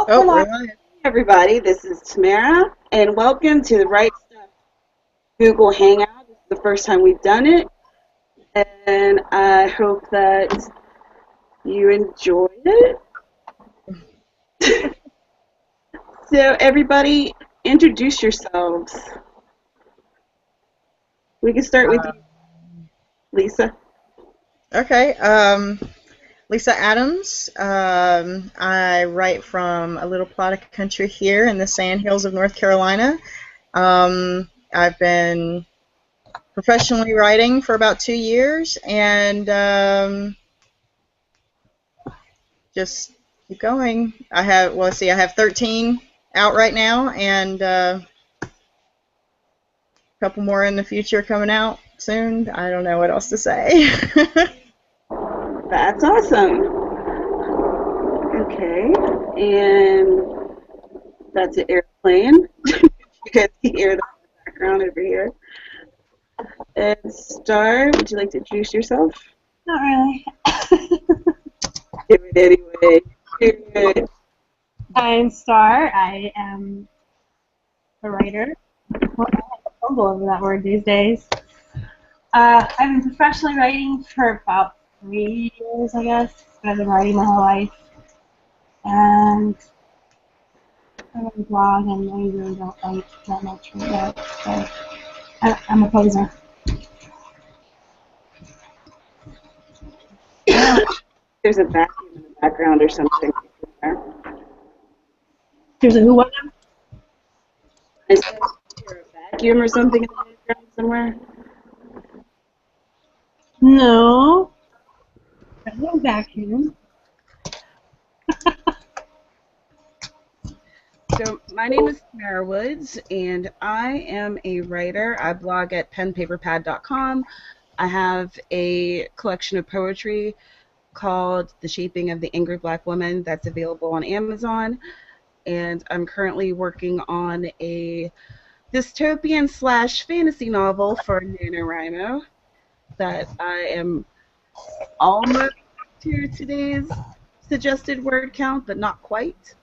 Oh, Hello, really? everybody. This is Tamara, and welcome to the Write Stuff Google Hangout. This is the first time we've done it, and I hope that you enjoy it. So, everybody, introduce yourselves. We can start with Uh, you, Lisa. okay. Lisa Adams. I write from a little plot of country here in the Sand Hills of North Carolina. I've been professionally writing for about 2 years, and just keep going. I have 13 out right now, and a couple more in the future coming out soon. I don't know what else to say. That's awesome. Okay, and that's an airplane. You guys can hear the background over here. And Star, would you like to introduce yourself? Not really. Do it anyway. Do it. I'm Star. I am a writer. Well, I fumble over that word these days. I've been professionally writing for about 3 years, I guess. I've been writing my whole life. And I run a blog, and I really don't write that much right now. So I'm a poser. There's a vacuum in the background or something. There's a who one? Is there a vacuum or something in the background somewhere? No. There's no vacuum. So my name is Tamara Woods, and I am a writer. I blog at penpaperpad.com. I have a collection of poetry called The Shaping of the Angry Black Woman that's available on Amazon. And I'm currently working on a dystopian / fantasy novel for NaNoWriMo that I am almost to today's suggested word count, but not quite.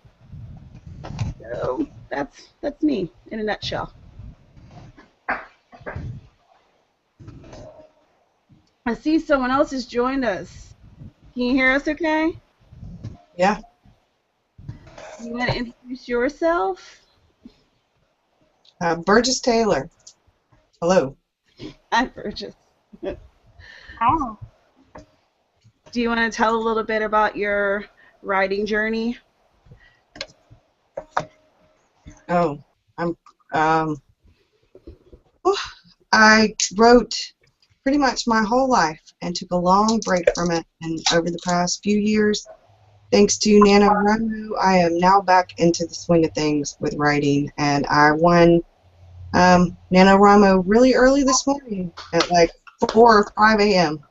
So that's me in a nutshell. I see someone else has joined us. Can you hear us okay? Yeah. You want to introduce yourself? Burgess Taylor. Hello. Hi, Burgess. How? Do you want to tell a little bit about your writing journey? Oh, I wrote pretty much my whole life and took a long break from it. And over the past few years, thanks to NaNoWriMo, I am now back into the swing of things with writing. And I won NaNoWriMo really early this morning at like 4 or 5 a.m.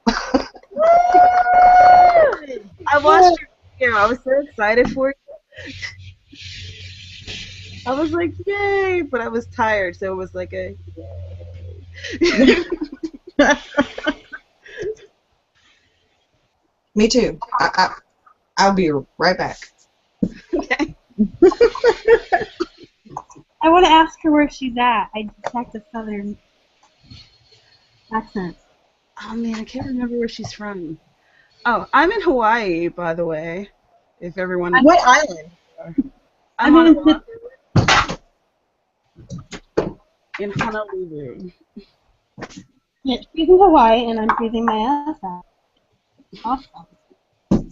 I watched your video. I was so excited for you. I was like, yay! But I was tired, so it was like a yay. Me too. I'll be right back. Okay. I want to ask her where she's at. I detect a southern accent. Oh man, I can't remember where she's from. Oh, I'm in Hawaii, by the way. If everyone. What island? I'm on in Honolulu. Yeah, she's in Hawaii, and I'm freezing my ass out. Awesome.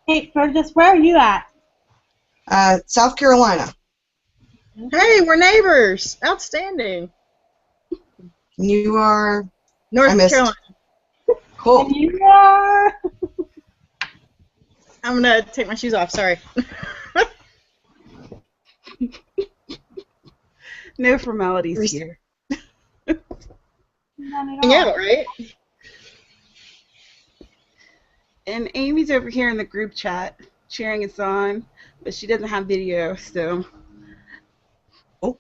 Hey, Burgess, where are you at? South Carolina. Hey, we're neighbors. Outstanding. You are North I missed. Carolina. Cool. And you are. I'm gonna take my shoes off. Sorry. No formalities here. None at all. Yeah, right. And Amy's over here in the group chat cheering us on, but she doesn't have video, so. Oh.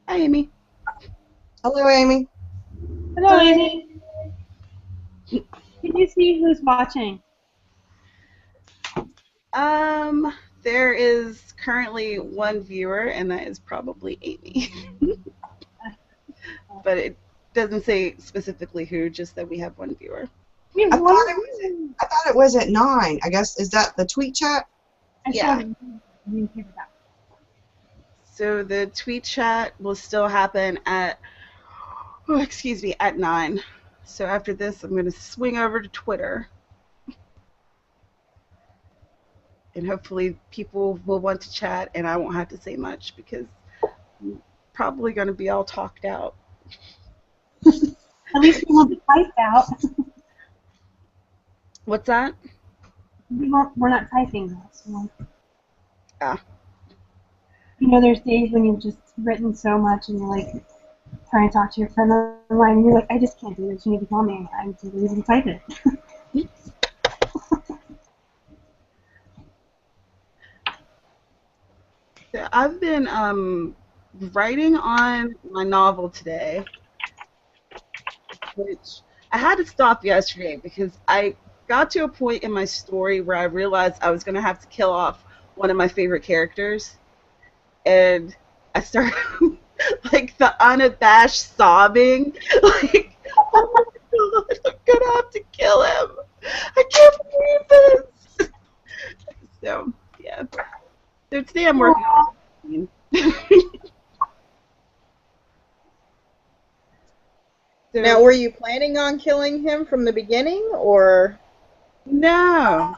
Hi, Amy. Hello, Amy. Hello, Amy. Can you see who's watching? There is currently one viewer, and that is probably Amy. But it doesn't say specifically who, just that we have one viewer. We I have thought one. I thought it was at 9. I guess, is that the tweet chat? I Yeah. showed you. So the tweet chat will still happen at, at 9. So after this, I'm going to swing over to Twitter. And hopefully people will want to chat, and I won't have to say much because I'm probably going to be all talked out. At least we won't be typed out. What's that? We're not typing this. Yeah. You know, there's days when you've just written so much and you're like trying to talk to your friend online and you're like, I just can't do this. You need to call me. I'm too lazy to type it. So I've been writing on my novel today, which I had to stop yesterday because I got to a point in my story where I realized I was going to have to kill off one of my favorite characters. And I started, like, the unabashed sobbing. Like, oh my God, I'm going to have to kill him. I can't believe this. So, yeah. So today I'm working on it. So, Now, were you planning on killing him from the beginning, or no.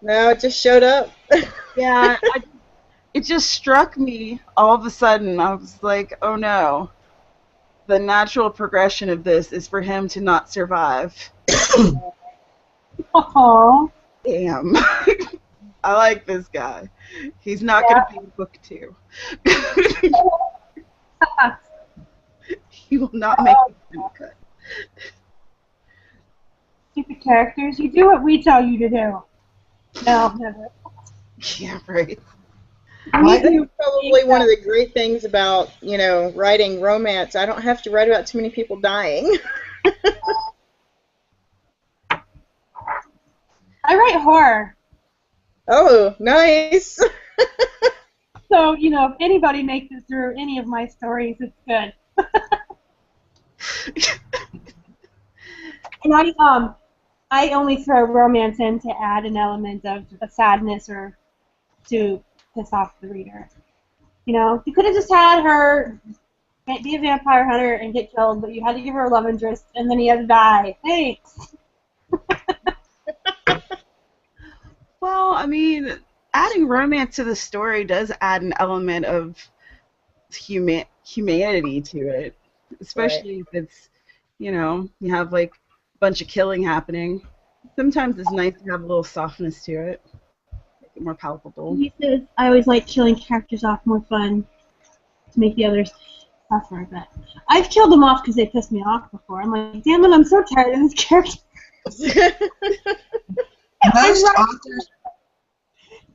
no? It just showed up. Yeah, it just struck me all of a sudden. I was like, oh no. The natural progression of this is for him to not survive. Oh. Damn. I like this guy. He's not going to be in book 2. He will not make the cut. Stupid characters. You do what we tell you to do. No, never. Yeah, right. I think it's probably one of the great things about, writing romance. I don't have to write about too many people dying. I write horror. Oh, nice. So, if anybody makes it through any of my stories, it's good. And I only throw romance in to add an element of a sadness or to piss off the reader. You could have just had her be a vampire hunter and get killed, but you had to give her a love interest, and then he had to die. Thanks. Well, I mean, adding romance to the story does add an element of humanity to it, especially if it's, you have like a bunch of killing happening. Sometimes it's nice to have a little softness to it, make it more palpable. He says, I always like killing characters off more fun to make the others suffer, but I've killed them off because they pissed me off before. I'm like, damn it, I'm so tired of this character.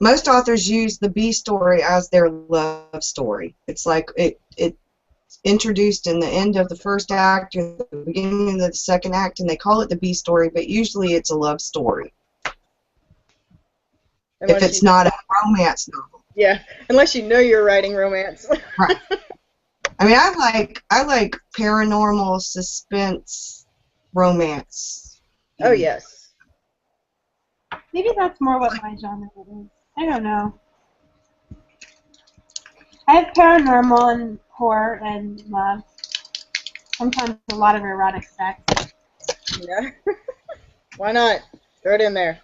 Most authors use the B story as their love story. It's like it's introduced in the end of the first act or the beginning of the second act, and they call it the B story, but usually it's a love story. If it's not a romance novel. Yeah, unless you know you're writing romance. Right. I mean, I like paranormal suspense romance. Oh, yes. Maybe that's more what my genre is. I don't know. I have paranormal and horror and love. Sometimes a lot of erotic sex. Yeah. Why not? Throw it in there.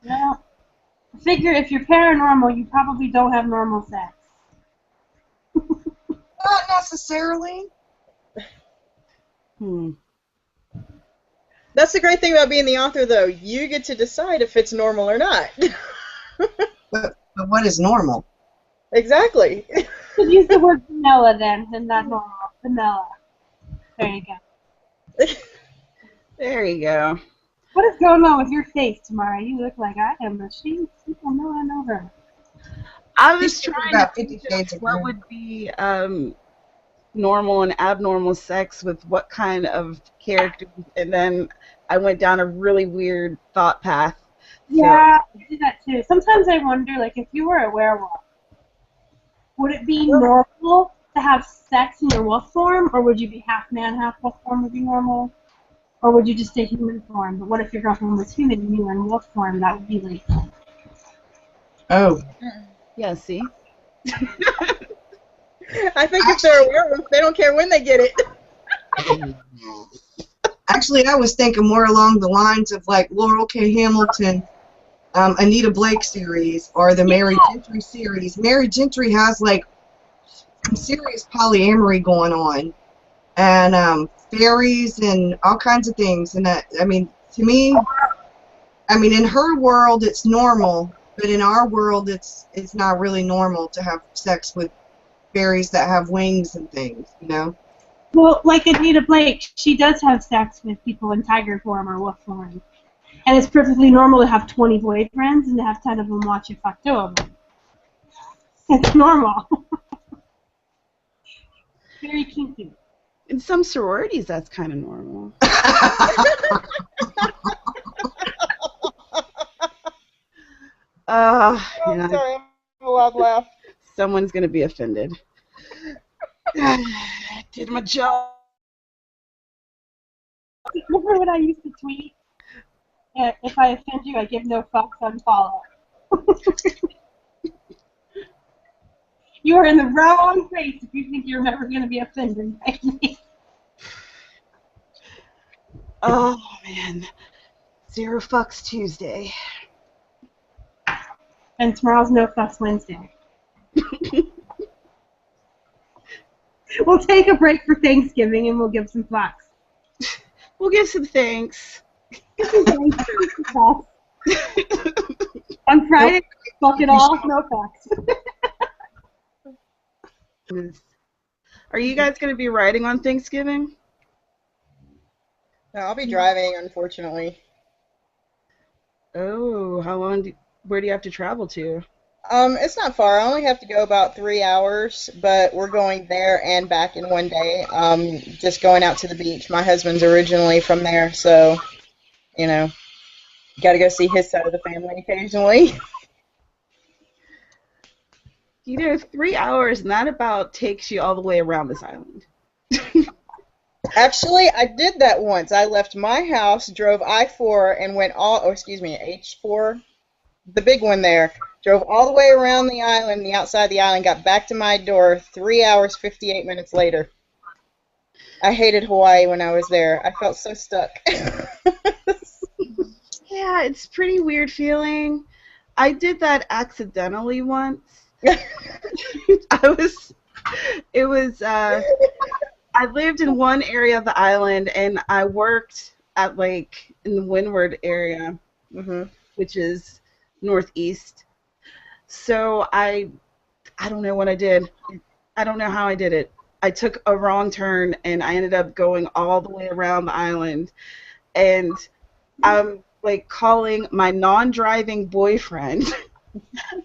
Well, I figure if you're paranormal, you probably don't have normal sex. Not necessarily. That's the great thing about being the author, though. You get to decide if it's normal or not. But what is normal? Exactly. You could use the word vanilla then, and not normal. Vanilla. There you go. There you go. What is going on with your face, Tamara? You look like I am, but people know I know her. I was She's trying about to 50 think Shades of of what Grey. would be normal and abnormal sex with what kind of characters, and then I went down a really weird thought path. Yeah, I do that too. Sometimes I wonder, like, if you were a werewolf, would it be normal to have sex in your wolf form, or would you be half man, half wolf form would be normal? Or would you just stay human form? But what if your girlfriend was human and you were in wolf form? That would be like, Oh, Yeah, see? I think if they're a werewolf, they don't care when they get it. actually, I was thinking more along the lines of like Laurel K. Hamilton, Anita Blake series, or the Mary Gentry series. Mary Gentry has like some serious polyamory going on, and fairies and all kinds of things. And that, I mean, to me, I mean, in her world it's normal, but in our world it's not really normal to have sex with fairies that have wings and things, you know? well, like Anita Blake, she does have sex with people in tiger form or wolf form. And it's perfectly normal to have 20 boyfriends and to have 10 of them watch you fuck 2 of them. It's normal. Very kinky. In some sororities, that's kind of normal. I'm Yeah, sorry, I'm a loud laugh. someone's going to be offended. Did my job. Remember when I used to tweet? If I offend you, I give no fucks, unfollow. You are in the wrong place if you think you're never going to be offended by me. Oh, man. Zero fucks Tuesday. And tomorrow's no fucks Wednesday. We'll take a break for Thanksgiving and we'll give some fucks. We'll give some thanks. On Friday, fuck it all, no fucks. Are you guys going to be riding on Thanksgiving? No, I'll be driving, unfortunately. Oh, where do you have to travel to? It's not far. I only have to go about 3 hours, but we're going there and back in one day. Just going out to the beach. My husband's originally from there, so, you know, got to go see his side of the family occasionally. You know, 3 hours, and that about takes you all the way around this island. Actually, I did that once. I left my house, drove I-4, and went H4, the big one there. Drove all the way around the island, the outside of the island, got back to my door 3 hours, 58 minutes later. I hated Hawaii when I was there. I felt so stuck. Yeah, it's a pretty weird feeling. I did that accidentally once. I lived in one area of the island, and I worked at, like, in the windward area, which is northeast. So I don't know what I did. I don't know how I did it. I took a wrong turn, and I ended up going all the way around the island. And I'm, like, calling my non-driving boyfriend,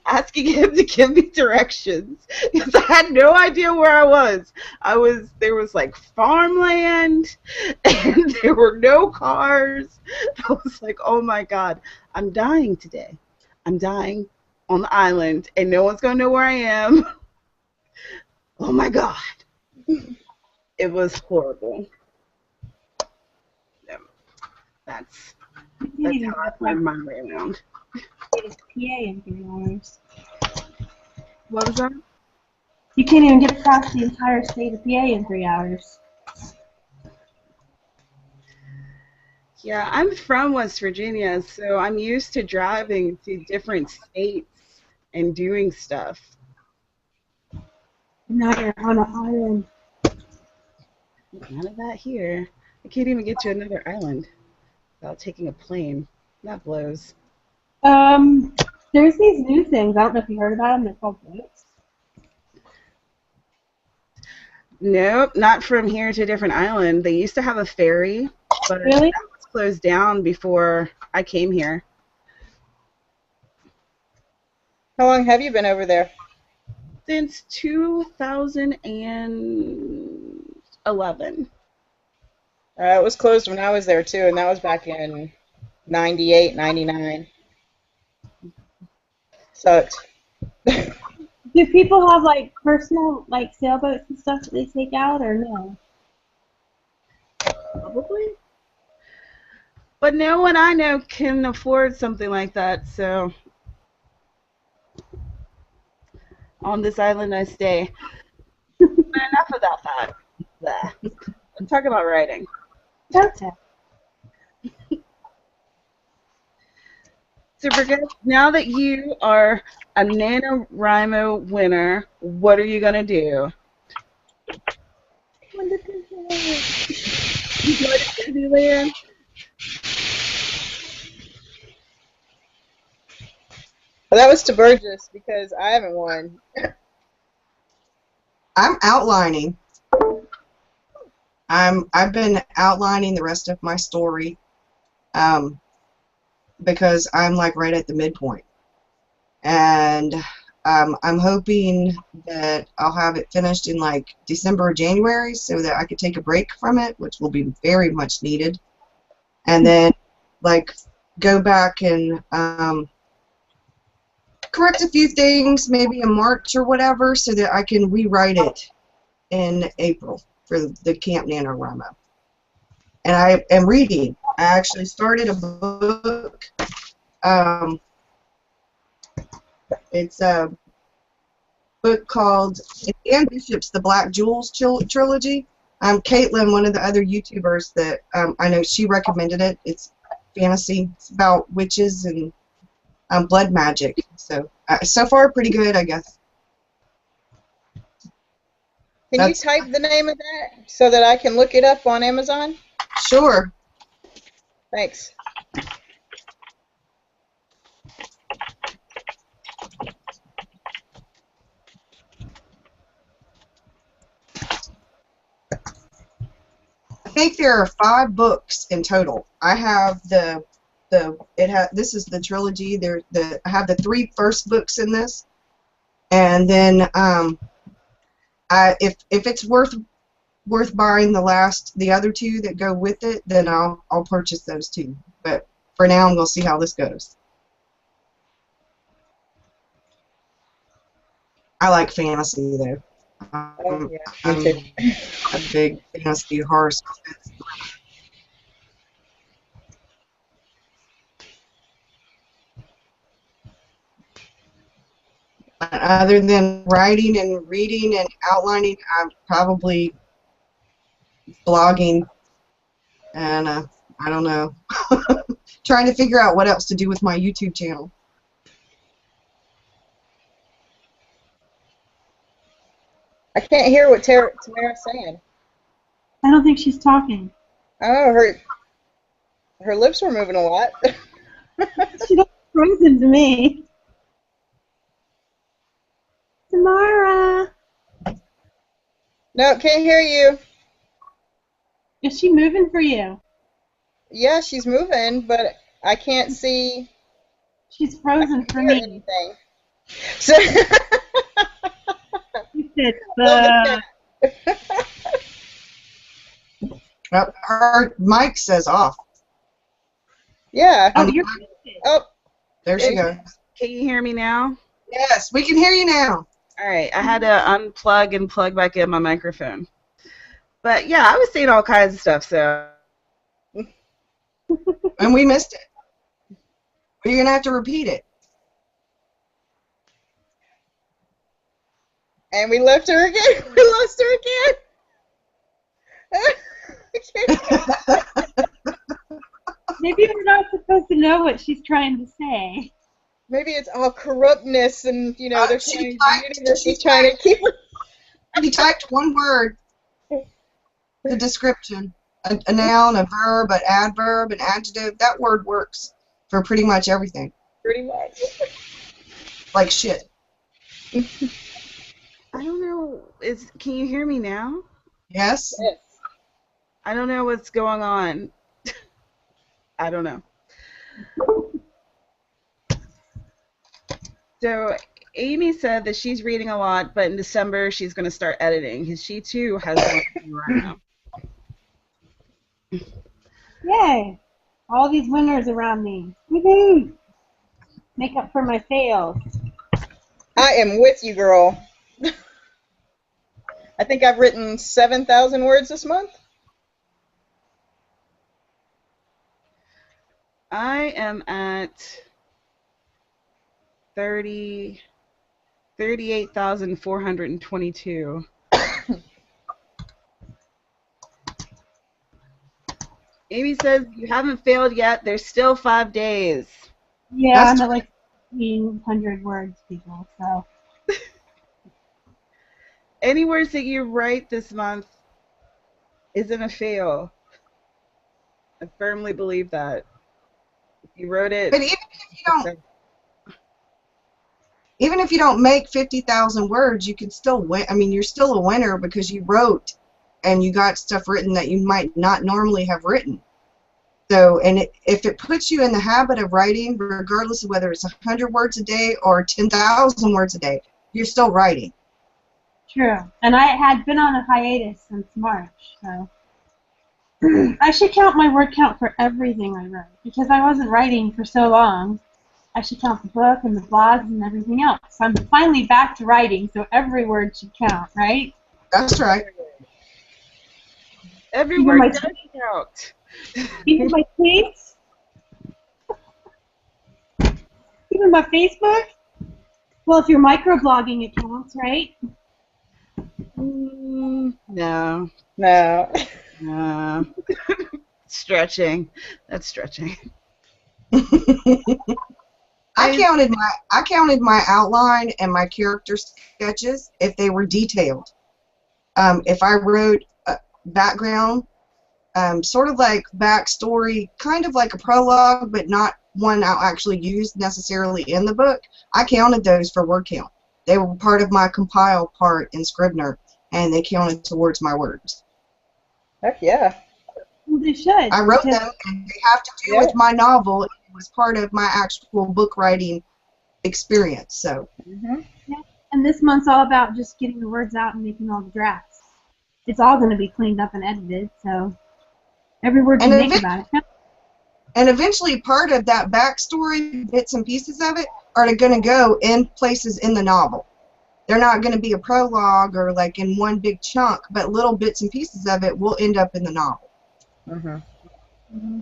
asking him to give me directions, because I had no idea where I was. There was, like, farmland, and there were no cars. I was like, oh my God, I'm dying today. I'm dying on the island, and no one's going to know where I am. Oh my God. It was horrible. Yeah, that's how I find my way around. PA in 3 hours. What was that? You can't even get across the entire state of PA in 3 hours. Yeah, I'm from West Virginia, so I'm used to driving to different states and doing stuff. Now you're on an island. None of that here. I can't even get to another island without taking a plane. That blows. There's these new things. I don't know if you heard about them. They're called boats. Nope, not from here to a different island. They used to have a ferry, but Really? that was closed down before I came here. How long have you been over there? Since 2011. It was closed when I was there, too, and that was back in 98, 99. Sucked. Do people have like personal like sailboats and stuff that they take out or no? Probably. But no one I know can afford something like that, so on this island I stay. But enough about that. Bleh. I'm talking about writing. Okay. Super good. Now that you are a NaNoWriMo winner, what are you going to do? You go to Disneyland? Well, that was to Burgess because I haven't won. I'm outlining. I've been outlining the rest of my story because I'm like right at the midpoint, and I'm hoping that I'll have it finished in like December or January so that I could take a break from it, which will be very much needed, and then like go back and correct a few things maybe in March or whatever so that I can rewrite it in April for the Camp NaNoWriMo. And I am reading. I actually started a book. It's a book called Dan Bishop's The Black Jewels Trilogy. Caitlin, one of the other YouTubers that I know, she recommended it. It's fantasy. It's about witches and blood magic. So so far, pretty good, I guess. Can you type the name of that so that I can look it up on Amazon? Sure. Thanks. I think there are 5 books in total. I have this is the trilogy. I have the 3 first books in this, and then if it's worth buying the other 2 that go with it, then I'll purchase those 2. But for now, I'm gonna see how this goes. I like fantasy though. Oh, yeah, I'm me too. a big fantasy horror. Other than writing and reading and outlining, I'm probably blogging and I don't know, trying to figure out what else to do with my YouTube channel. I can't hear what Tamara's saying. I don't think she's talking. Oh, her lips were moving a lot. She looks frozen to me. Tamara! No, can't hear you. Is she moving for you? Yeah, she's moving, but I can't see. She's frozen for Hear me. anything. So, She said, love the chat. Her mic says off. Yeah. oh, you're muted. Oh, There she goes. Can you hear me now? Yes, we can hear you now. All right, I had to unplug and plug back in my microphone. But yeah, I was saying all kinds of stuff, so. And we missed it. You're going to have to repeat it. and we left her again. We lost her again. Maybe we're not supposed to know what she's trying to say. Maybe it's all corruptness and, you know, they're She trying to keep her. She typed one word, the description, a noun, a verb, an adverb, an adjective. That word works for pretty much everything. Pretty much. Like shit. I don't know. Can you hear me now? Yes? Yes. I don't know what's going on. I don't know. So Amy said that she's reading a lot, but in December she's going to start editing because she too has one right now. Yay! All these winners around me. Woohoo! Make up for my fails. I am with you, girl. I think I've written 7,000 words this month. I am at 38,422. Amy says you haven't failed yet. There's still 5 days. Yeah, That's I'm at like 1,500 words, people. So Any words that you write this month isn't a fail. I firmly believe that. If you wrote it, But even if you don't make 50,000 words, you can still win. I mean, you're still a winner because you wrote and you got stuff written that you might not normally have written. So, and if it puts you in the habit of writing, regardless of whether it's 100 words a day or 10,000 words a day, you're still writing. true. And I had been on a hiatus since March, so I should count my word count for everything I wrote because I wasn't writing for so long. I should count the book and the blogs and everything else. So I'm finally back to writing, so every word should count, right? That's right. every Even word my does count. even my tweets, even my Facebook. Well, if you're microblogging, it counts, right? No. No. No. Stretching. That's stretching. I counted my outline and my character sketches if they were detailed. If I wrote a background, sort of like backstory, kind of like a prologue, but not one I'll actually use necessarily in the book, I counted those for word count. They were part of my compile part in Scrivener, and they counted towards my words. Heck yeah. Well, they should. I wrote because them, and they have to do Yeah. with my novel. It was part of my actual book writing experience. So. And this month's all about just getting the words out and making all the drafts. It's all going to be cleaned up and edited, so every word you make about it. And eventually part of that backstory, bits and pieces of it, are going to go in places in the novel. They're not going to be a prologue or like in one big chunk, but little bits and pieces of it will end up in the novel. Mm-hmm.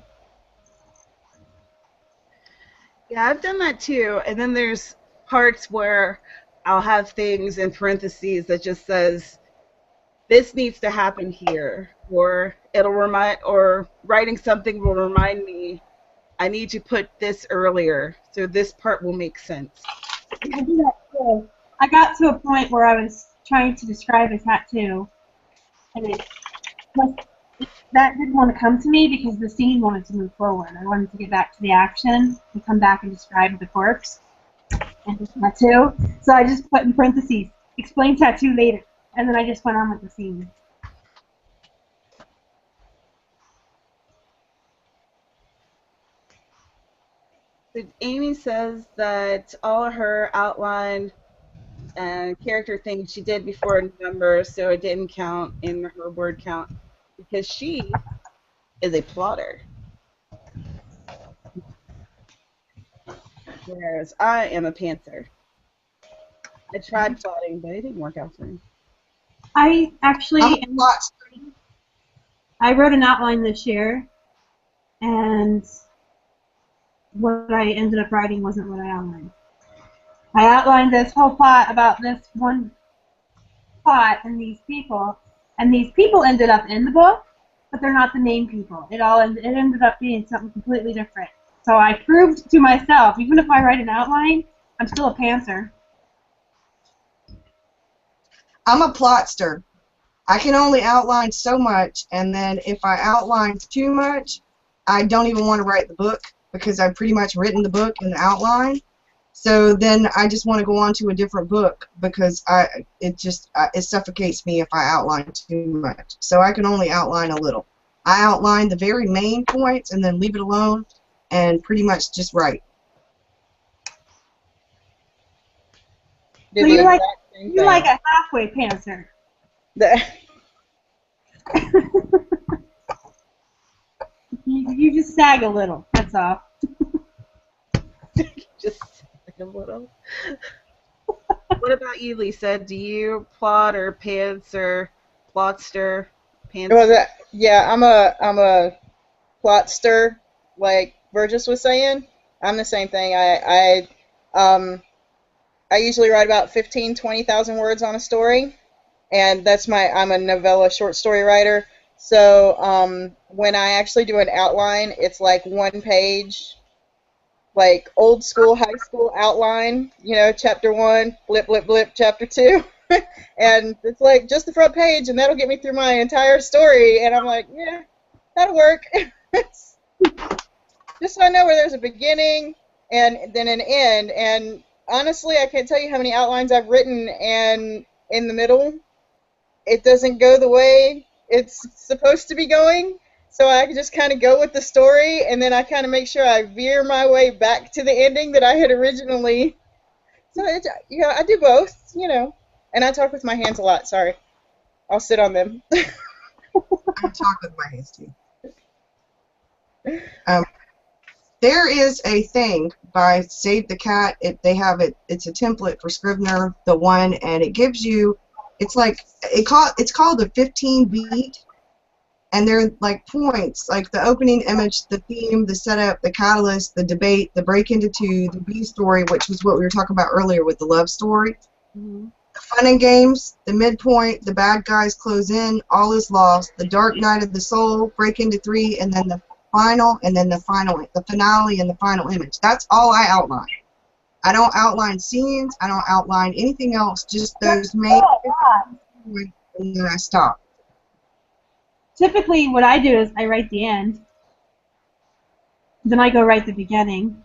Yeah, I've done that too. And then there's parts where I'll have things in parentheses that just says, this needs to happen here. Or it'll remind, or writing something will remind me, I need to put this earlier, so this part will make sense. I do that too. I got to a point where I was trying to describe a tattoo, and that didn't want to come to me because the scene wanted to move forward. I wanted to get back to the action and come back and describe the corpse and the tattoo. So I just put in parentheses, explain tattoo later, and then I just went on with the scene. So Amy says that all her outline and character things she did before November, so it didn't count in her word count because she is a plotter, whereas I am a pantser. I tried plotting, but it didn't work out for me. I actually, I wrote an outline this year, and what I ended up writing wasn't what I outlined. I outlined this whole plot about this one plot and these people ended up in the book, but they're not the main people. It ended up being something completely different. So I proved to myself, even if I write an outline, I'm still a pantser. I'm a plotster. I can only outline so much, and then if I outline too much, I don't even want to write the book because I've pretty much written the book in the outline. So then I just want to go on to a different book because it suffocates me if I outline too much. So I can only outline a little. I outline the very main points and then leave it alone and pretty much just write. So you're like a halfway pantser. You just sag a little. That's all. Just like a little. What about you, Lisa? Do you plot or pants or plotster? Well, Pantster? yeah, I'm a plotster, like Burgess was saying. I'm the same thing. I usually write about 15, 20,000 words on a story, and I'm a novella short story writer. So when I actually do an outline, it's like one page, like old school high school outline, chapter one, blip, blip, blip, chapter two. And it's like just the front page, and that'll get me through my entire story. And I'm like, yeah, that'll work. Just so I know where there's a beginning and then an end. And honestly, I can't tell you how many outlines I've written, and in the middle, it doesn't go the way it's supposed to be going. So I can just kind of go with the story, and then I kind of make sure I veer my way back to the ending that I had originally. So I do both. And I talk with my hands a lot. Sorry, I'll sit on them. I talk with my hands too. There is a thing by Save the Cat. They have it. It's a template for Scrivener, the one, and it gives you. It's called a 15 beat, and they're like points, like the opening image, the theme, the setup, the catalyst, the debate, the break into two, the B story, which was what we were talking about earlier with the love story. Mm-hmm. The fun and games, the midpoint, the bad guys close in, all is lost, the dark night of the soul, break into three, and then the final, and then the finale, and the final image. That's all I outline. I don't outline scenes. I don't outline anything else. Just those main, and then I stop. Typically, what I do is I write the end, then I go write the beginning,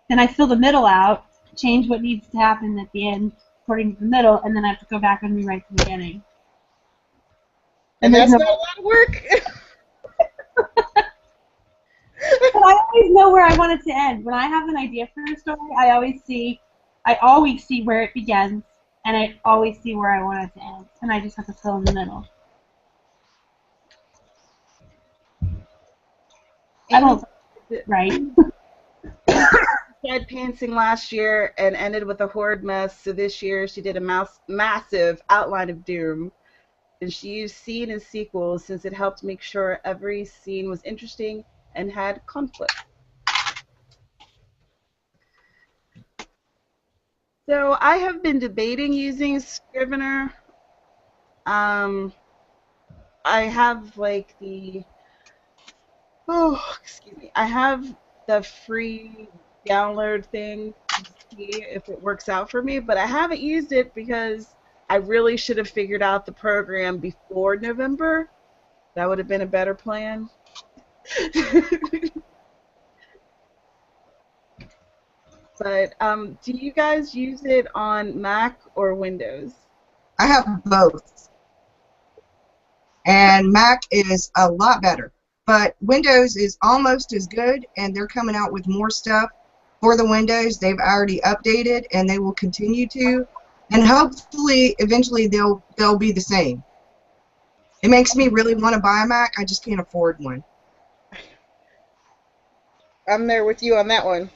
then I fill the middle out, change what needs to happen at the end according to the middle, and then I have to go back and rewrite the beginning. And that's not a lot of work. But I always know where I want it to end. When I have an idea for a story, I always see where it begins, and I always see where I want it to end, and I just have to fill in the middle. I don't right. She had pantsing last year and ended with a horrid mess, so this year she did a massive outline of doom. And she used scene and sequels since it helped make sure every scene was interesting and had conflict. So I have been debating using Scrivener. I have like I have the free download thing to see if it works out for me, but I haven't used it because I really should have figured out the program before November. That would have been a better plan. But do you guys use it on Mac or Windows? I have both. And Mac is a lot better. But Windows is almost as good, and they're coming out with more stuff for the Windows. They've already updated, and they will continue to. And hopefully, eventually, they'll be the same. It makes me really want to buy a Mac. I just can't afford one. I'm there with you on that one.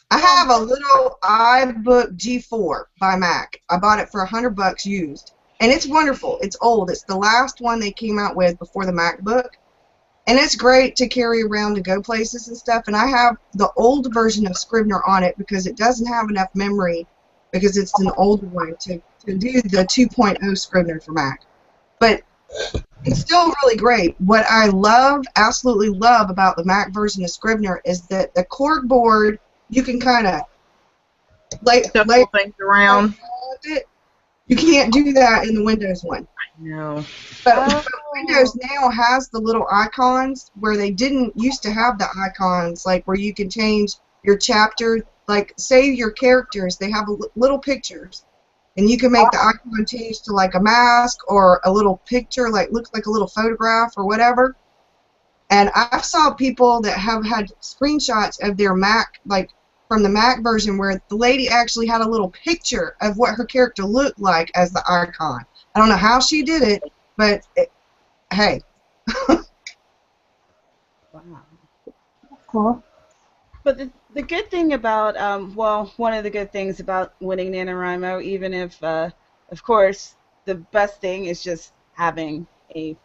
I have a little iBook G4 by Mac. I bought it for $100 used. And it's wonderful. It's old. It's the last one they came out with before the MacBook. And it's great to carry around to go places and stuff. And I have the old version of Scrivener on it because it doesn't have enough memory because it's an older one to do the 2.0 Scrivener for Mac. But it's still really great. What I absolutely love about the Mac version of Scrivener is that the corkboard, you can kind of lay things around. You can't do that in the Windows one. No. But Windows now has the little icons where they didn't used to have the icons, like where you can change your chapter, like say your characters, they have little pictures. And you can make the icon change to like a mask or a little picture, like looks like a little photograph or whatever. And I've saw people that have had screenshots of their Mac, like from the Mac version, where the lady actually had a little picture of what her character looked like as the icon. I don't know how she did it, but hey. Wow. Cool. But the good thing about, well, one of the good things about winning NaNoWriMo, even if, of course, the best thing is just having a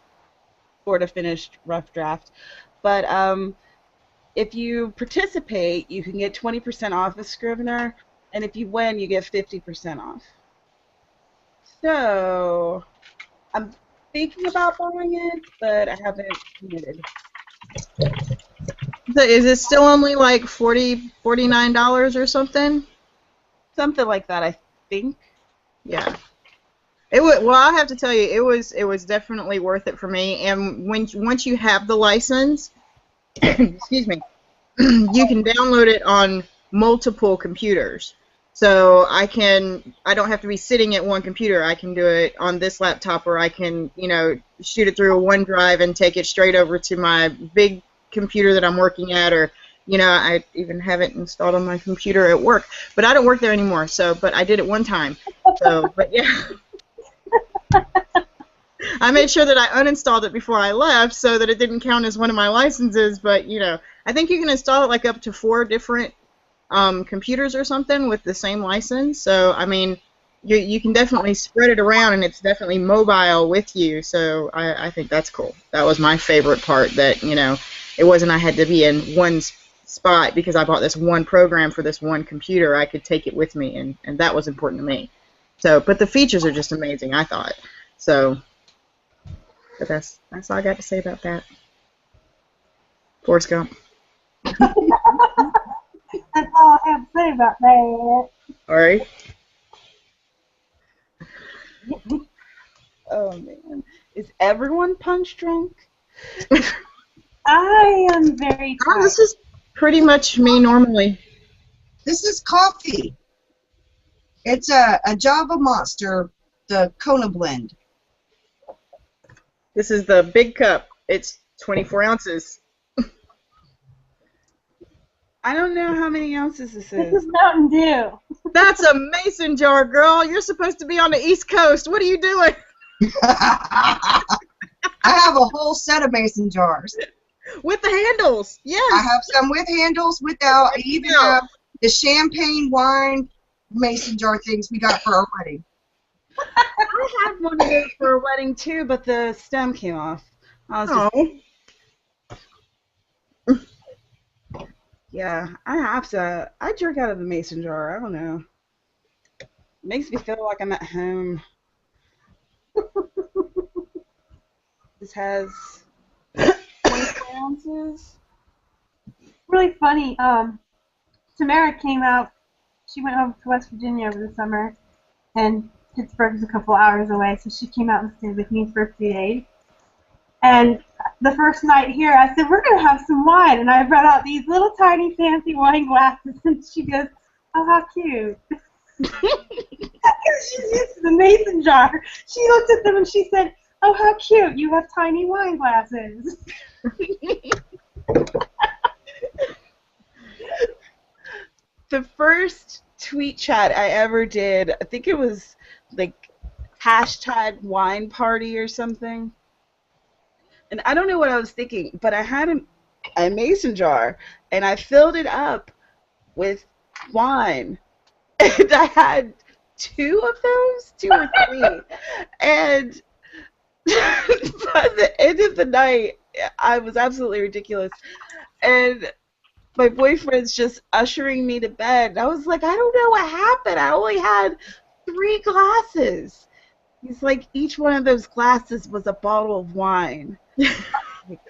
sort of finished rough draft. But if you participate, you can get 20% off a Scrivener, and if you win, you get 50% off. So I'm thinking about buying it, but I haven't committed. So is it still only like $49 or something? Something like that, I think. Yeah. Well, I have to tell you, it was definitely worth it for me. And once you have the license, excuse me, you can download it on multiple computers. So I don't have to be sitting at one computer. I can do it on this laptop, or I can, shoot it through a OneDrive and take it straight over to my big computer that I'm working at, or, I even have it installed on my computer at work. But I don't work there anymore, but I did it one time. So, but yeah. I made sure that I uninstalled it before I left so that it didn't count as one of my licenses, but, I think you can install it like up to 4 different computers or something with the same license. So, I mean, you can definitely spread it around, and it's definitely mobile with you. So I think that's cool. That was my favorite part, that, it wasn't I had to be in one spot because I bought this one program for this one computer. I could take it with me, and that was important to me. So, but the features are just amazing, I thought. So, but that's all I got to say about that. Forrest Gump. That's all I have to say about that. All right. Oh man, is everyone punch drunk? I am very Oh, tired. this is pretty much me normally. This is coffee. It's a Java Monster, the Kona blend. This is the big cup. It's 24 ounces. I don't know how many ounces this This is. is Mountain Dew. That's a mason jar, girl. You're supposed to be on the East Coast. What are you doing? I have a whole set of mason jars. With the handles. Yes. I have some with handles, without. I even have the champagne wine mason jar things we got for our wedding. I had one of those for a wedding too, but the stem came off. I was just, Oh. yeah, I have to. I drink out of the mason jar. I don't know. Makes me feel like I'm at home. This has 24 ounces. Really funny. Tamara came out. She went over to West Virginia over the summer, and Pittsburgh is a couple hours away, so she came out and stayed with me for a few days. And the first night here, I said, we're going to have some wine. And I brought out these little tiny fancy wine glasses, and she goes, oh, how cute. Because she's used to the mason jar. She looked at them and she said, oh, how cute. You have tiny wine glasses. The first tweet chat I ever did, I think it was like hashtag wine party or something. And I don't know what I was thinking, but I had a mason jar, and I filled it up with wine. And I had 2 of those, 2 or 3. And by the end of the night, I was absolutely ridiculous. And my boyfriend's just ushering me to bed. And I was like, I don't know what happened. I only had 3 glasses. He's like, each one of those glasses was a bottle of wine. Like,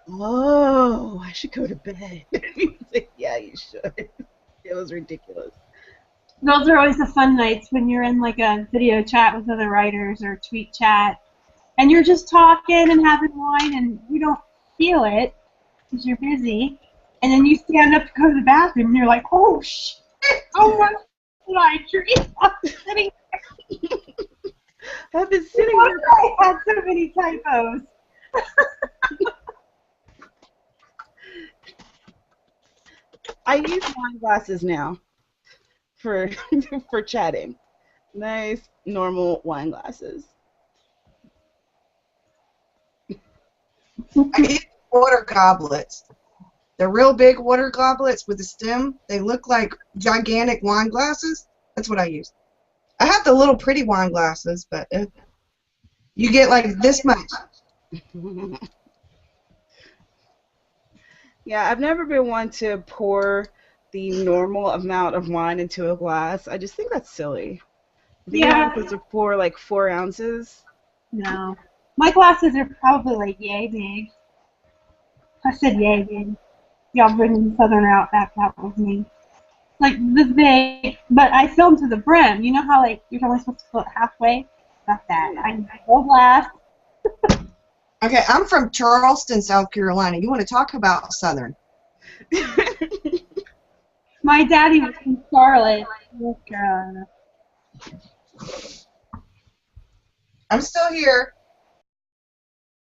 oh, I should go to bed. He's like, yeah, you should. It was ridiculous. Those are always the fun nights when you're in like a video chat with other writers or tweet chat, and you're just talking and having wine, and you don't feel it because you're busy, and then you stand up to go to the bathroom, and you're like, oh shit, oh my God, I'm sitting there. I've been sitting Why here. did I had so many typos? I use wine glasses now for for chatting. Nice, normal wine glasses. I mean, water goblets. The real big water goblets with the stem, they look like gigantic wine glasses. That's what I use. I have the little pretty wine glasses, but you get like this much. Yeah, I've never been one to pour the normal amount of wine into a glass. I just think that's silly. I think you're Yeah. supposed to pour like 4 ounces. No. My glasses are probably like yay big. I said yay big. Y'all bringing the Southern out back out with me. Like this big, but I fill them to the brim. You know how like you're only supposed to fill it halfway? Not that. I need a whole glass. Okay, I'm from Charleston, South Carolina. You want to talk about Southern? My daddy was from Charlotte, North Carolina. I'm still here.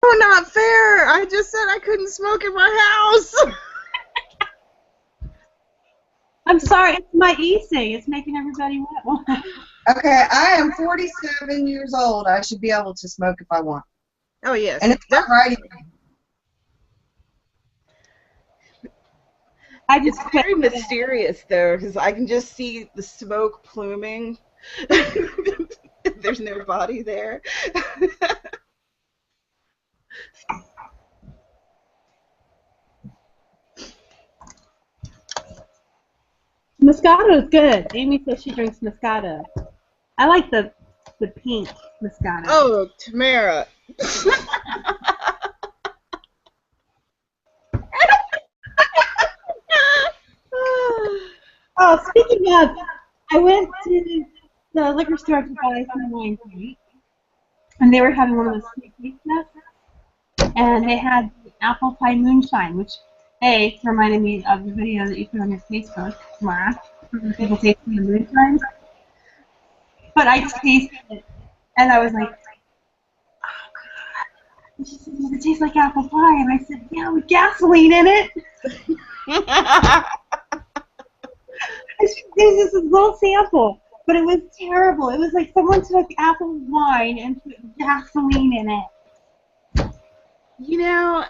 Oh, not fair. I just said I couldn't smoke in my house. I'm sorry, it's my e-cig. It's making everybody wet. Okay, I am 47 years old. I should be able to smoke if I want. Oh, yes. And it's not right. I just It's very mysterious though, because I can just see the smoke pluming. There's no body there. Moscato is good. Amy says she drinks Moscato. I like the pink Moscato. Oh, Tamara. Oh, speaking of, I went to the liquor store to buy some wine tonight, and they were having one of those sweet taste tests, and they had the apple pie moonshine, which, hey, reminded me of the video that you put on your Facebook, Mara, people tasting the moonshine. But I tasted it, and I was like, oh, God. She said, does it taste like apple pie? And I said, yeah, with gasoline in it. There's this little sample, but it was terrible. It was like someone took apple wine and put gasoline in it. You know,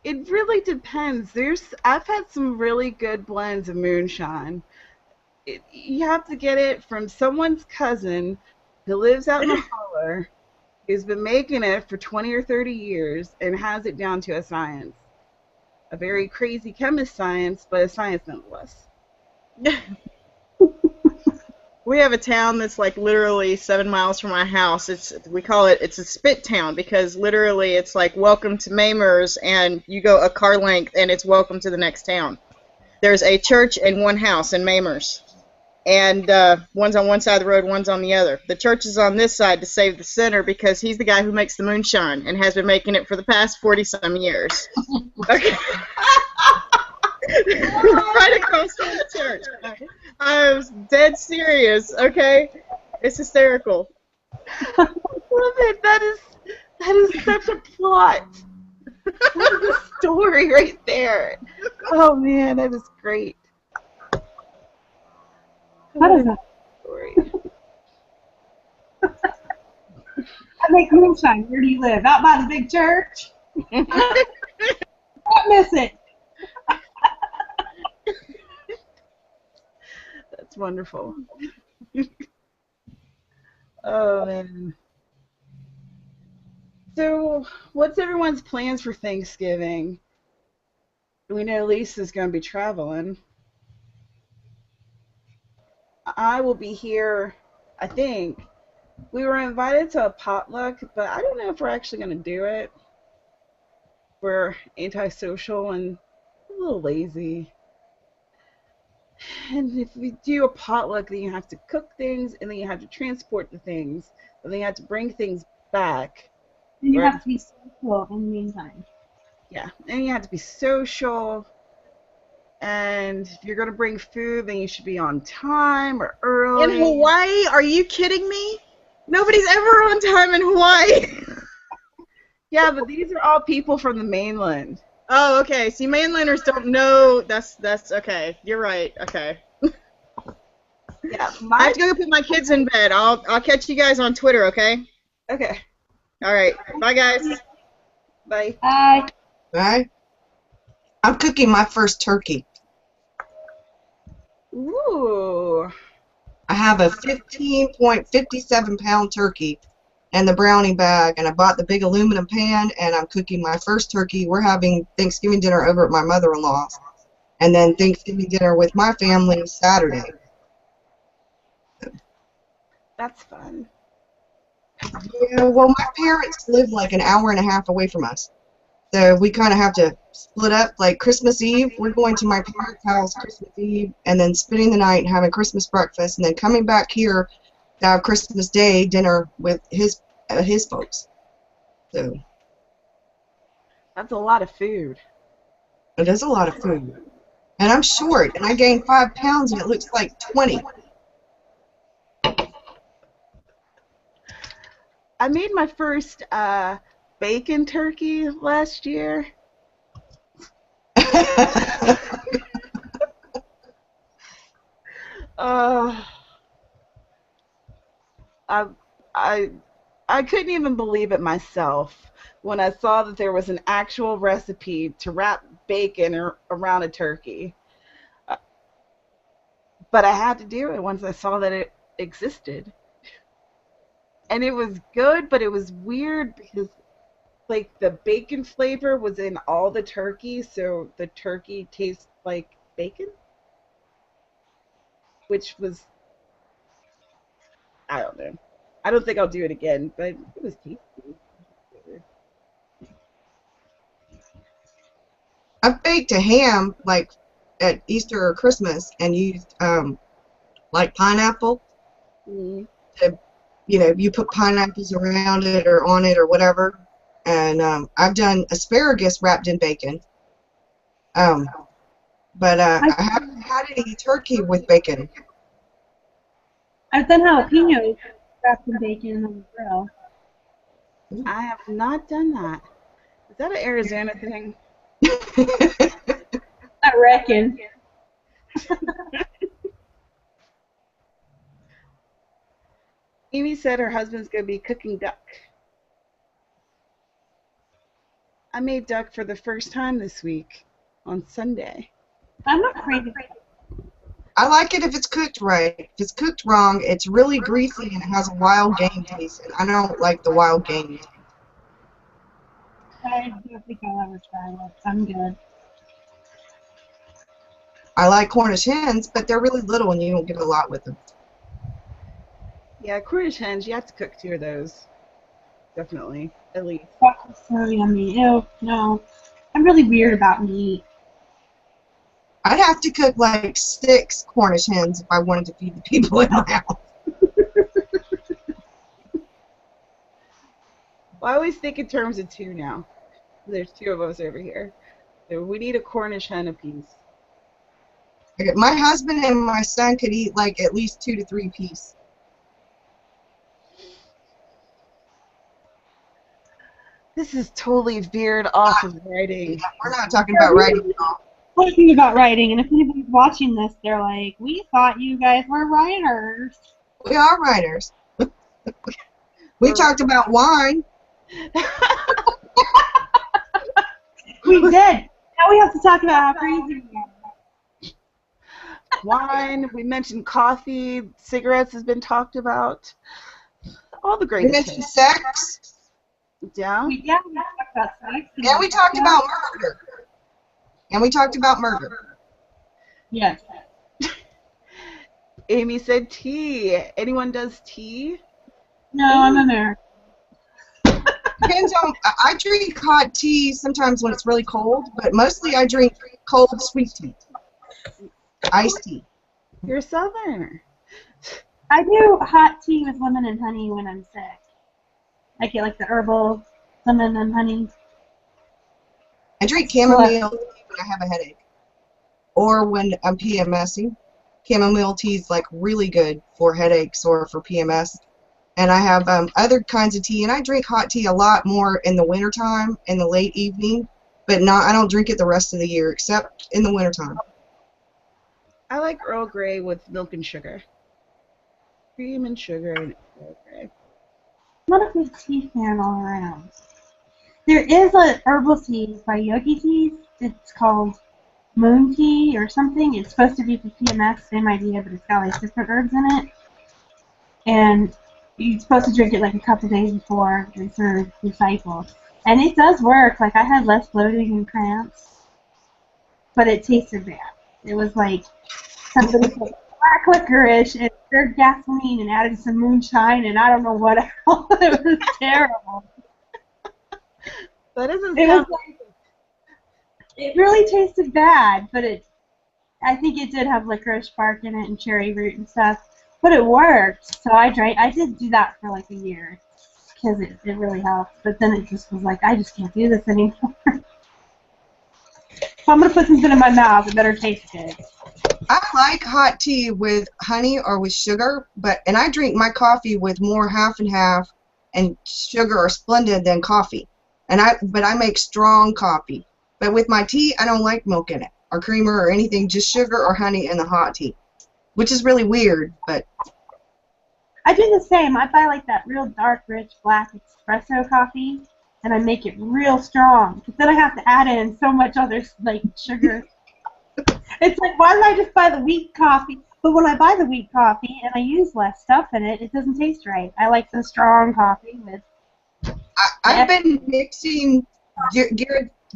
it really depends. I've had some really good blends of moonshine. You have to get it from someone's cousin who lives out in the holler, who's been making it for 20 or 30 years and has it down to a science. A very crazy chemist science, but a science nonetheless. We have a town that's like literally 7 miles from my house. We call it, it's a spit town because literally it's like welcome to Mamers, and you go a car length and it's welcome to the next town. There's a church and one house in Mamers, and one's on one side of the road, one's on the other. The church is on this side to save the sinner because he's the guy who makes the moonshine and has been making it for the past 40-some years. Okay. Right across from the church. I was dead serious, okay? It's hysterical. I love it. That is such a plot. That is a story right there. Oh man, that is great. What is that? Story. I make moonshine. Where do you live? Out by the big church? Don't miss it. That's wonderful. Oh man. So, what's everyone's plans for Thanksgiving? We know Lisa's going to be traveling. I will be here, I think. We were invited to a potluck, but I don't know if we're actually going to do it. We're antisocial and a little lazy. And if we do a potluck, then you have to cook things, and then you have to transport the things, and then you have to bring things back. And you Right. have to be social in the meantime. Yeah, and you have to be social. And if you're going to bring food, then you should be on time or early. In Hawaii? Are you kidding me? Nobody's ever on time in Hawaii. Yeah, but these are all people from the mainland. Oh, okay. See, mainlanders don't know. That's okay. You're right. Okay. Yeah, I have to go put my kids in bed. I'll catch you guys on Twitter, okay? Okay, All right. Bye, guys. bye. Bye. Right? I'm cooking my first turkey. Ooh. I have a 15.57-pound turkey and the brownie bag, and I bought the big aluminum pan, and I'm cooking my first turkey. We're having Thanksgiving dinner over at my mother-in-law's, and then Thanksgiving dinner with my family Saturday. That's fun. Yeah, well, my parents live like an hour and a half away from us, so we kind of have to split up. Like Christmas Eve, we're going to my parents' house Christmas Eve, and then spending the night and having Christmas breakfast, and then coming back here to have Christmas Day dinner with his folks. So That's a lot of food. it is a lot of food, and I'm short, and I gained 5 pounds, and it looks like 20. I made my first bacon turkey last year. Uh, I, I, I couldn't even believe it myself when I saw that there was an actual recipe to wrap bacon around a turkey. Uh, But I had to do it once I saw that it existed. And it was good, but it was weird because like the bacon flavor was in all the turkey, so the turkey tastes like bacon, which was I don't know. I don't think I'll do it again, but it was tasty. I baked a ham like at Easter or Christmas and used like pineapple. Mm. To, you put pineapples around it or on it or whatever. And I've done asparagus wrapped in bacon. Um, but I haven't had any turkey with bacon. I've done jalapenos wrapped in bacon on the grill. I have not done that. Is that an Arizona thing? I reckon. Amy said her husband's going to be cooking duck. I made duck for the first time this week on Sunday. I'm not crazy. I like it if it's cooked right. If it's cooked wrong, it's really greasy and it has a wild game taste. And I don't like the wild game. I don't think I'll ever try it. I'm good. I like Cornish hens, but they're really little and you don't get a lot with them. Yeah, Cornish hens, you have to cook 2 of those. Definitely, at least. That was so yummy. Ew, no. I'm really weird about meat. I'd have to cook like 6 Cornish hens if I wanted to feed the people in my house. Well, I always think in terms of 2 now. There's 2 of us over here. So we need a Cornish hen apiece. Okay, my husband and my son could eat like at least 2 to 3 apiece. This is totally veered off of writing. We're not talking about writing at all. Talking about writing, and if anybody's watching this, they're like, we thought you guys were writers. We are writers. We talked about wine. We did. Now we have to talk about how crazy we are. Wine, we mentioned coffee, cigarettes has been talked about. All the We greatest mentioned hits. sex. Yeah. We talked about sex. And we talked about murder. And we talked about murder. Yes. Amy said tea. Anyone does tea? No, I'm American. Depends on. I drink hot tea sometimes when it's really cold, but mostly I drink cold sweet tea, iced tea. You're a Southerner. I do hot tea with lemon and honey when I'm sick. I get like the herbal lemon and honey. I drink chamomile tea when I have a headache, or when I'm PMSing. Chamomile tea is like really good for headaches or for PMS. And I have other kinds of tea, and I drink hot tea a lot more in the wintertime, in the late evening, but not. I don't drink it the rest of the year, except in the wintertime. I like Earl Grey with milk and sugar. Cream and sugar and Earl Grey. I'm not a big tea fan all around. There is a herbal tea by Yogi Teas It's called moon tea or something. It's supposed to be for PMS, same idea, but it's got like different herbs in it. And you're supposed to drink it like a couple days before your cycle. And it does work. Like I had less bloating and cramps, but it tasted bad. It was like somebody put black licorice and stirred gasoline and added some moonshine and I don't know what else. It was terrible. That doesn't It sound was like, it really tasted bad, but I think it did have licorice bark in it and cherry root and stuff. But it worked, so I did do that for like a year because it really helped. But then it just was like, I just can't do this anymore. If I'm gonna put something in my mouth, it better taste good. I like hot tea with honey or with sugar, and I drink my coffee with more half and half and sugar or Splenda than coffee. But I make strong coffee. But with my tea, I don't like milk in it or creamer or anything, just sugar or honey in the hot tea, which is really weird, but I do the same. I buy like that real dark, rich, black espresso coffee, and I make it real strong. But then I have to add in so much other like sugar. It's like, why don't I just buy the wheat coffee? But when I buy the wheat coffee and I use less stuff in it, it doesn't taste right. I like the strong coffee with. I've been mixing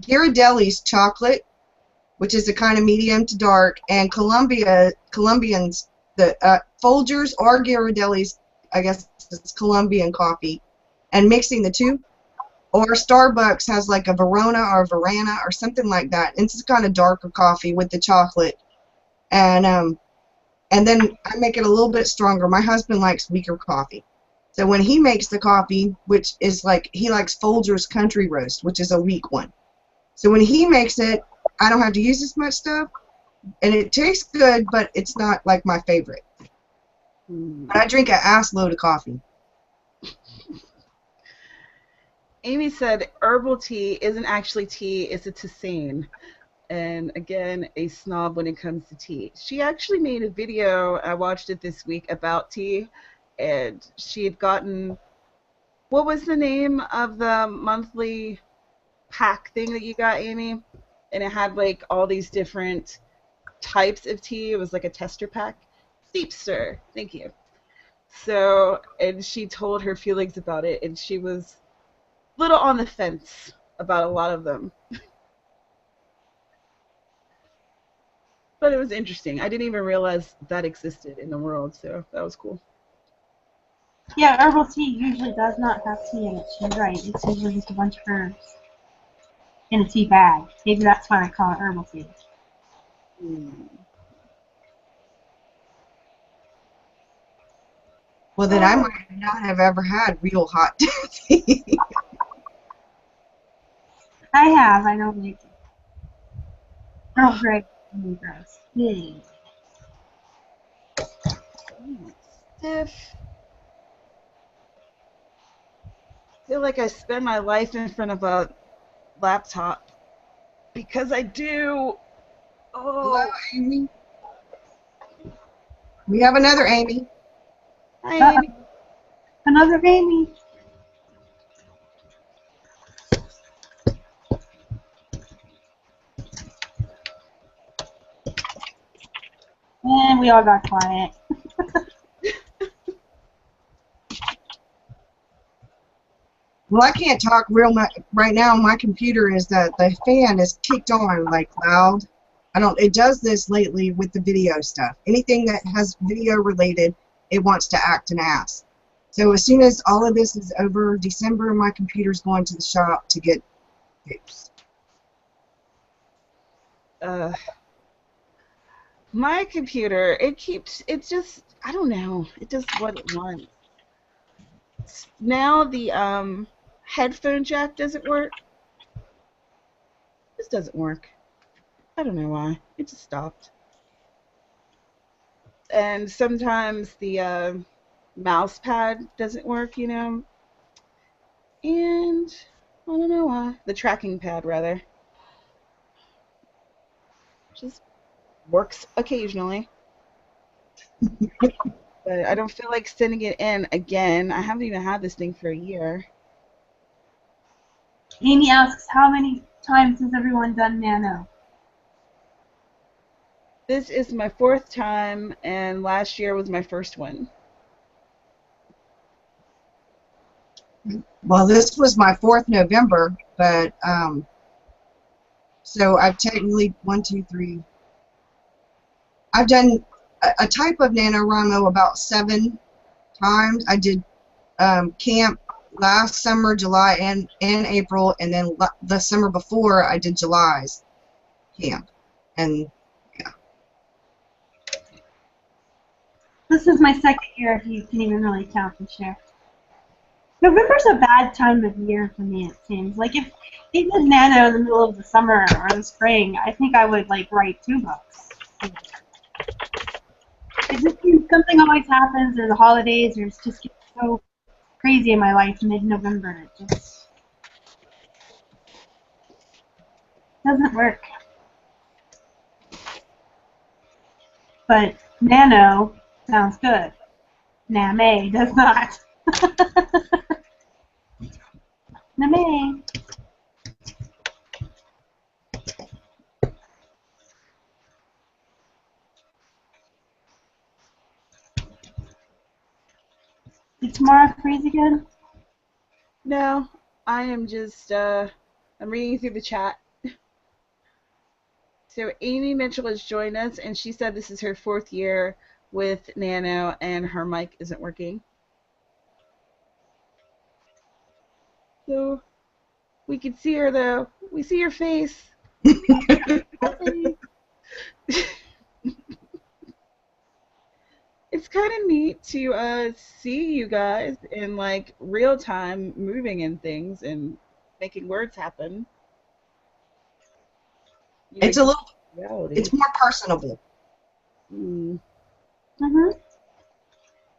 Ghirardelli's chocolate, which is a kind of medium to dark, and Colombians, the Folgers or Ghirardelli's, I guess it's Colombian coffee, and mixing the two. Or Starbucks has like a Verona or Verana or something like that. It's kind of darker coffee with the chocolate, and then I make it a little bit stronger. My husband likes weaker coffee, so when he makes the coffee, which is like he likes Folgers Country Roast, which is a weak one. So when he makes it, I don't have to use as much stuff, and it tastes good, but it's not like my favorite. But I drink an ass load of coffee. Amy said herbal tea isn't actually tea, it's a tisane. And again, a snob when it comes to tea. She actually made a video, I watched it this week, about tea, and she had gotten, what was the name of the monthly pack thing that you got, Amy? And it had like all these different types of tea. It was like a tester pack. Steep stir, thank you. So, and she told her feelings about it, and she was little on the fence about a lot of them. But it was interesting. I didn't even realize that existed in the world, so that was cool. Yeah, herbal tea usually does not have tea in it. She's right. It's usually just a bunch of herbs in a tea bag. Maybe that's why I call it herbal tea. Well, then I might not have ever had real hot tea. I have. I don't like it. Oh, great. Gross. Yay. Stiff. I feel like I spend my life in front of a laptop because I do. Oh. Hello, Amy. We have another Amy. Hi, Amy. Another Amy. And we all got quiet. Well, I can't talk real much right now. My computer is the fan is kicked on like loud. It does this lately with the video stuff. Anything that has video related, it wants to act an ass. So as soon as all of this is over, December, my computer's going to the shop to get fixed. My computer, it just, I don't know, it does what it wants. Now the headphone jack doesn't work. This doesn't work. I don't know why. It just stopped. And sometimes the mouse pad doesn't work, you know. And I don't know why. The tracking pad, rather. Just works occasionally. But I don't feel like sending it in again. I haven't even had this thing for a year. Amy asks, how many time since everyone done Nano? This is my 4th time, and last year was my first one. Well, this was my 4th November, but so I've technically 1, 2, 3. I've done a type of NaNoWriMo about 7 times. I did camp last summer, July and April, and then the summer before I did July's camp. And yeah. This is my 2nd year, if you can even really count this year. November's a bad time of year for me, it seems. Like, if they did Nano in the middle of the summer or the spring, I think I would, like, write 2 books. It just seems something always happens, or the holidays, or it's just gets so crazy in my life mid-November. It just doesn't work. But Nano sounds good. Name does not. Name. Did tomorrow freeze again? No, I am just, I'm reading through the chat. So Amy Mitchell has joined us, and she said this is her 4th year with Nano, and her mic isn't working. So we can see her, though. We see your face. It's kind of neat to see you guys in, like, real time moving in things and making words happen. It's a little, reality. it's more personable. Mm. Mm-hmm.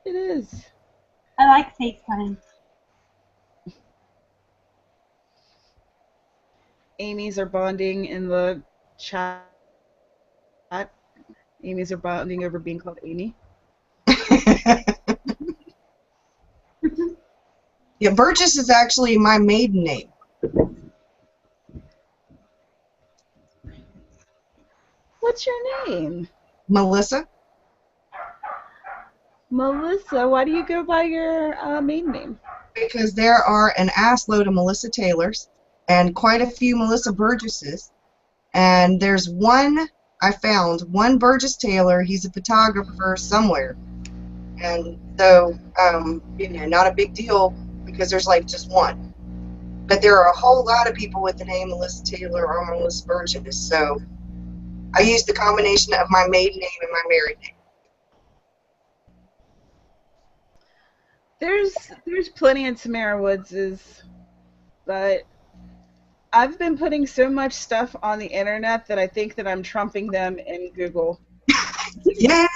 It is. I like FaceTime. Amy's are bonding in the chat. Amy's are bonding over being called Amy. Yeah, Burgess is actually my maiden name. What's your name? Melissa. Melissa. Why do you go by your maiden name? Because there are an ass load of Melissa Taylors and quite a few Melissa Burgesses. And there's one, I found, one Burgess Taylor. He's a photographer somewhere. And so, you know, not a big deal because there's like just one. But there are a whole lot of people with the name Melissa Taylor or Melissa Burgess. So I used the combination of my maiden name and my married name. There's plenty of Tamara Woodses, but I've been putting so much stuff on the internet that I think that I'm trumping them in Google. Yeah.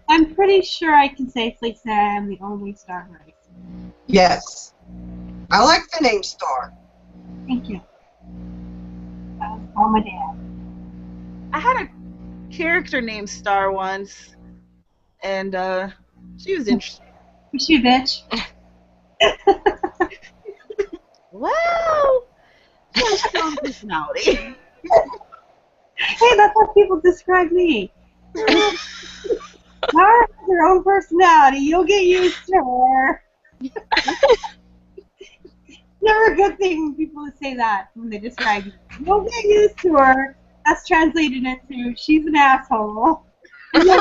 I'm pretty sure I can safely say I am the only Star race. Yes. I like the name Star. Thank you. That was all my dad. I had a character named Star once, and she was interesting. Was she a bitch? Wow! She has a strong personality. Hey, that's how people describe me. Mara has her own personality. You'll get used to her. Never a good thing when people say that when they describe you. You'll get used to her. That's translated into she's an asshole. And then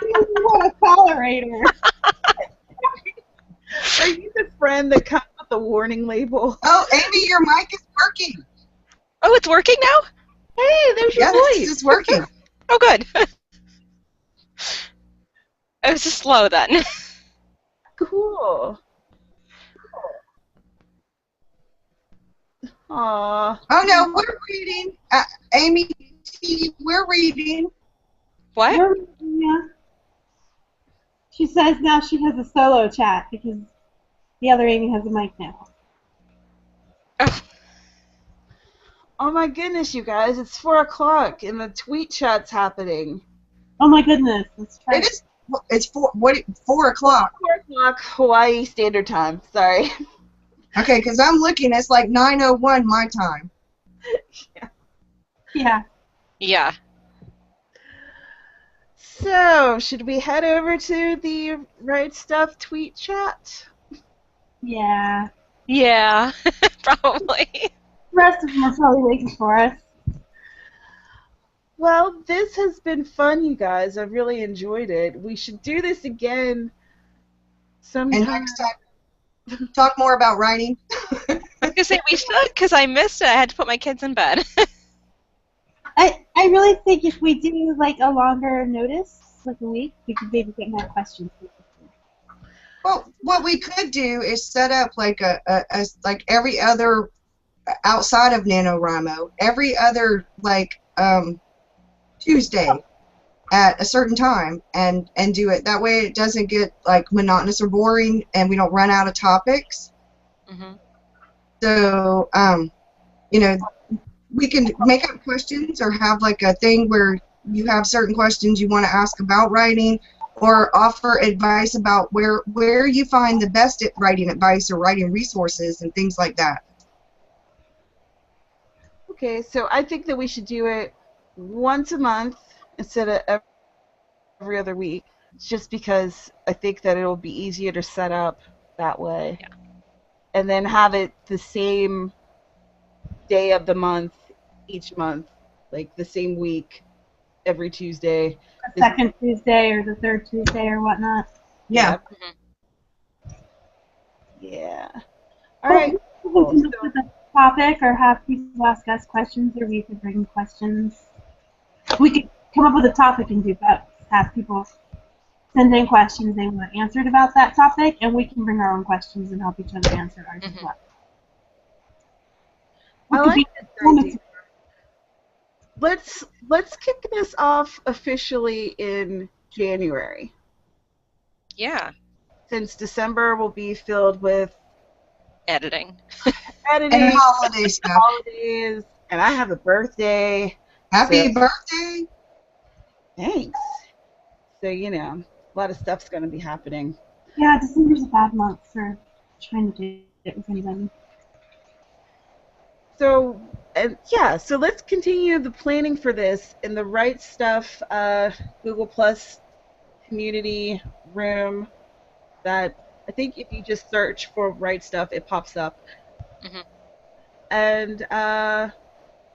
you want to tolerate her. Are you the friend that comes with the warning label? Oh, Amy, your mic is working. Oh, it's working now? Hey, there's your voice. Yes, it's working. Oh, good. I was just slow then. Cool. Aww. Oh, no, we're reading. Amy, we're reading. What? Yeah. She says now she has a solo chat because the other Amy has a mic now. Oh, Oh my goodness, you guys, it's 4 o'clock and the tweet chat's happening. Oh my goodness. Let's try. It is. It's 4 o'clock. 4 o'clock Hawaii Standard Time. Sorry. Okay, because I'm looking, it's like 9:01 my time. Yeah. Yeah. So, should we head over to the Right Stuff tweet chat? Yeah. Yeah. Probably. The rest of them are probably waiting for us. Well, this has been fun, you guys. I've really enjoyed it. We should do this again And sometime. next time, talk more about writing. I was gonna say we should, because I missed it. I had to put my kids in bed. I really think if we do like a longer notice, like a week, we could maybe get more questions. Well, what we could do is set up like a like every other outside of NaNoWriMo, every other like Tuesday at a certain time and do it. That way it doesn't get like monotonous or boring and we don't run out of topics. Mm-hmm. So, you know, we can make up questions or have like a thing where you have certain questions you want to ask about writing or offer advice about where you find the best at writing advice or writing resources and things like that. Okay, so I think that we should do it once a month instead of every other week, just because I think that it'll be easier to set up that way. Yeah. And then have it the same day of the month each month, like the same week every Tuesday. The second Tuesday or the third Tuesday or whatnot. Yeah. Yeah. All right. We can come up with a topic or have people ask us questions, or we could bring questions. We could come up with a topic and do both. Have people send in questions they want answered about that topic, and we can bring our own questions and help each other answer ours as well. I We could like be this idea. Let's kick this off officially in January, Yeah. since December will be filled with Editing. editing, And holiday stuff. holidays, and I have a birthday. Happy So- birthday. Thanks. So, you know, a lot of stuff's going to be happening. Yeah, December's a bad month for trying to do it with anybody. So, so let's continue the planning for this in the Right Stuff Google Plus community room. That I think if you just search for Right Stuff, it pops up. Mhm. And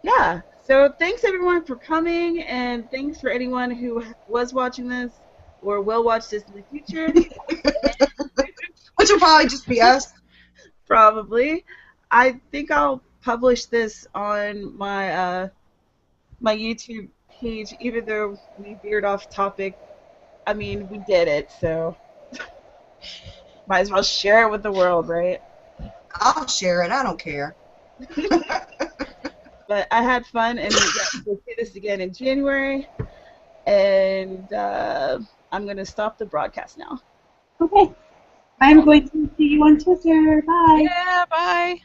yeah, so thanks everyone for coming, and thanks for anyone who was watching this or will watch this in the future. Which will probably just be us. Probably. I think I'll publish this on my my YouTube page, even though we veered off topic. I mean, we did it, so might as well share it with the world, right? I'll share it. I don't care. But I had fun, and we'll do this again in January. And I'm going to stop the broadcast now. Okay. I'm going to see you on Twitter. Bye. Yeah, bye.